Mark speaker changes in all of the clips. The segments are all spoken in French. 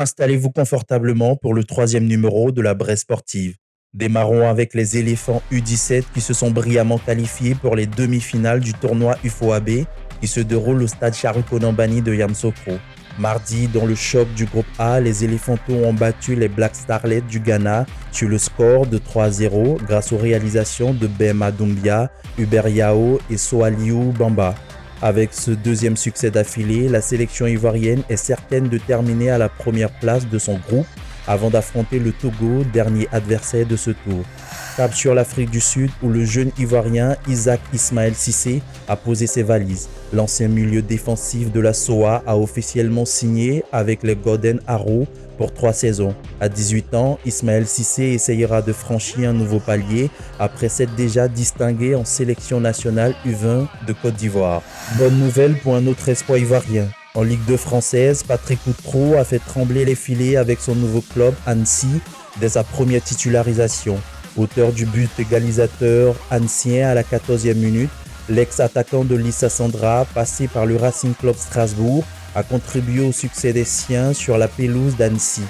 Speaker 1: Installez-vous confortablement pour le troisième numéro de la Bresse sportive. Démarrons avec les éléphants U17 qui se sont brillamment qualifiés pour les demi-finales du tournoi UFOAB qui se déroule au stade Charukonambani de Yamoussoukro. Mardi, dans le choc du groupe A, les éléphantaux ont battu les Black Starlets du Ghana sur le score de 3-0 grâce aux réalisations de Bema Doumbia, Hubert Yao et Soaliou Bamba. Avec ce deuxième succès d'affilée, la sélection ivoirienne est certaine de terminer à la première place de son groupe avant d'affronter le Togo, dernier adversaire de ce tour. Cap sur l'Afrique du Sud où le jeune ivoirien Isaac Ismaël Cissé a posé ses valises. L'ancien milieu défensif de la SOA a officiellement signé avec les Golden Arrows pour 3 saisons. À 18 ans, Ismaël Cissé essayera de franchir un nouveau palier après s'être déjà distingué en sélection nationale U20 de Côte d'Ivoire. Bonne nouvelle pour un autre espoir ivoirien. En Ligue 2 française, Patrick Outreau a fait trembler les filets avec son nouveau club Annecy dès sa première titularisation. Auteur du but égalisateur annécien à la 14e minute, l'ex-attaquant de Lissa Sandra, passé par le Racing Club Strasbourg, a contribué au succès des siens sur la pelouse d'Annecy.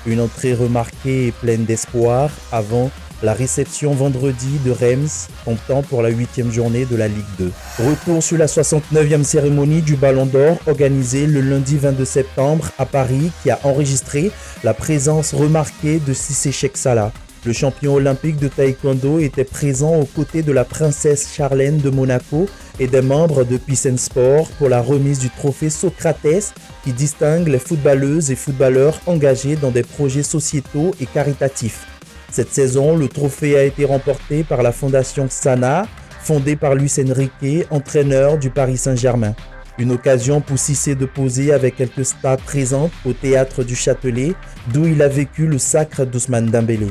Speaker 1: Une entrée remarquée et pleine d'espoir avant la réception vendredi de Reims, comptant pour la 8e journée de la Ligue 2. Retour sur la 69e cérémonie du Ballon d'Or organisée le lundi 22 septembre à Paris qui a enregistré la présence remarquée de Cissé Cheikh-Salah. Le champion olympique de taekwondo était présent aux côtés de la princesse Charlène de Monaco et des membres de Peace and Sport pour la remise du trophée Socrates qui distingue les footballeuses et footballeurs engagés dans des projets sociétaux et caritatifs. Cette saison, le trophée a été remporté par la fondation Sana, fondée par Luis Enrique, entraîneur du Paris Saint-Germain. Une occasion pour Cissé de poser avec quelques stars présentes au théâtre du Châtelet, d'où il a vécu le sacre d'Ousmane Dembélé.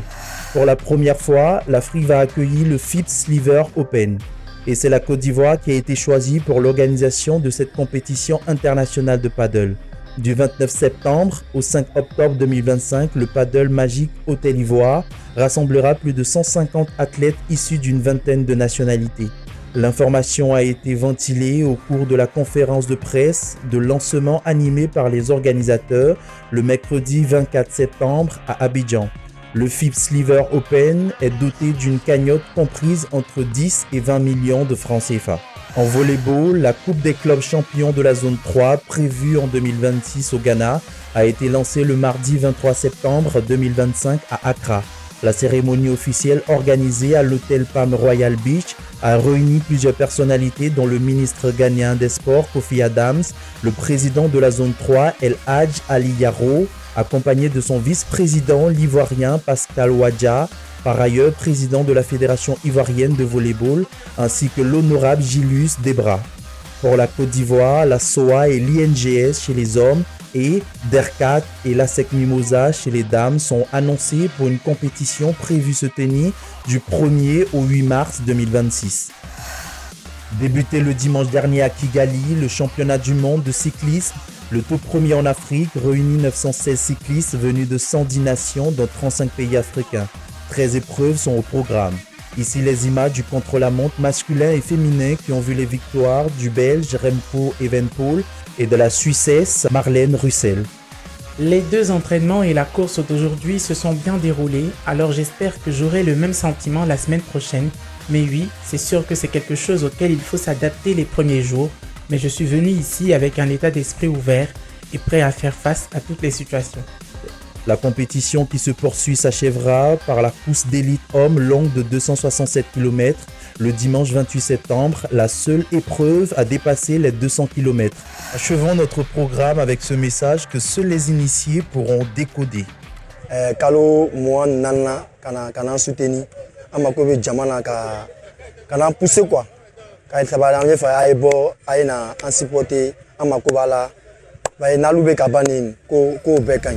Speaker 1: Pour la première fois, l'Afrique va accueillir le FIBA Sliver Open. Et c'est la Côte d'Ivoire qui a été choisie pour l'organisation de cette compétition internationale de paddle. Du 29 septembre au 5 octobre 2025, le Paddle Magic Hôtel Ivoire rassemblera plus de 150 athlètes issus d'une vingtaine de nationalités. L'information a été ventilée au cours de la conférence de presse de lancement animée par les organisateurs le mercredi 24 septembre à Abidjan. Le FIBA Sliver Open est doté d'une cagnotte comprise entre 10 et 20 millions de francs CFA. En volleyball, la Coupe des clubs champions de la zone 3, prévue en 2026 au Ghana, a été lancée le mardi 23 septembre 2025 à Accra. La cérémonie officielle organisée à l'hôtel Palm Royal Beach a réuni plusieurs personnalités dont le ministre ghanéen des Sports Kofi Adams, le président de la zone 3 El Hadj Ali Yaro, accompagné de son vice-président l'ivoirien Pascal Wadja, par ailleurs président de la Fédération ivoirienne de volleyball, ainsi que l'honorable Gilus Debra. Pour la Côte d'Ivoire, la SOA et l'INGS chez les hommes et DERCAT et l'ASEC Mimosa chez les dames sont annoncés pour une compétition prévue se tenir du 1er au 8 mars 2026. Débuté le dimanche dernier à Kigali, le championnat du monde de cyclisme, le tout premier en Afrique, réunit 916 cyclistes venus de 110 nations dans 35 pays africains. 13 épreuves sont au programme. Ici les images du contre-la-montre masculin et féminin qui ont vu les victoires du Belge Remco Evenepoel et de la Suissesse Marlène Russell.
Speaker 2: Les 2 entraînements et la course d'aujourd'hui se sont bien déroulés, alors j'espère que j'aurai le même sentiment la semaine prochaine. Mais oui, c'est sûr que c'est quelque chose auquel il faut s'adapter les premiers jours, mais je suis venu ici avec un état d'esprit ouvert et prêt à faire face à toutes les situations.
Speaker 1: La compétition qui se poursuit s'achèvera par la course d'élite homme longue de 267 km le dimanche 28 septembre, la seule épreuve à dépasser les 200 km. Achevons notre programme avec ce message que seuls les initiés pourront décoder.
Speaker 3: Kalo moi nana kana soutenir amakobe jamana kana pousser quoi. Ka travailler fa aibo aina en supporter amakobala ba na lube kabani ko bekan.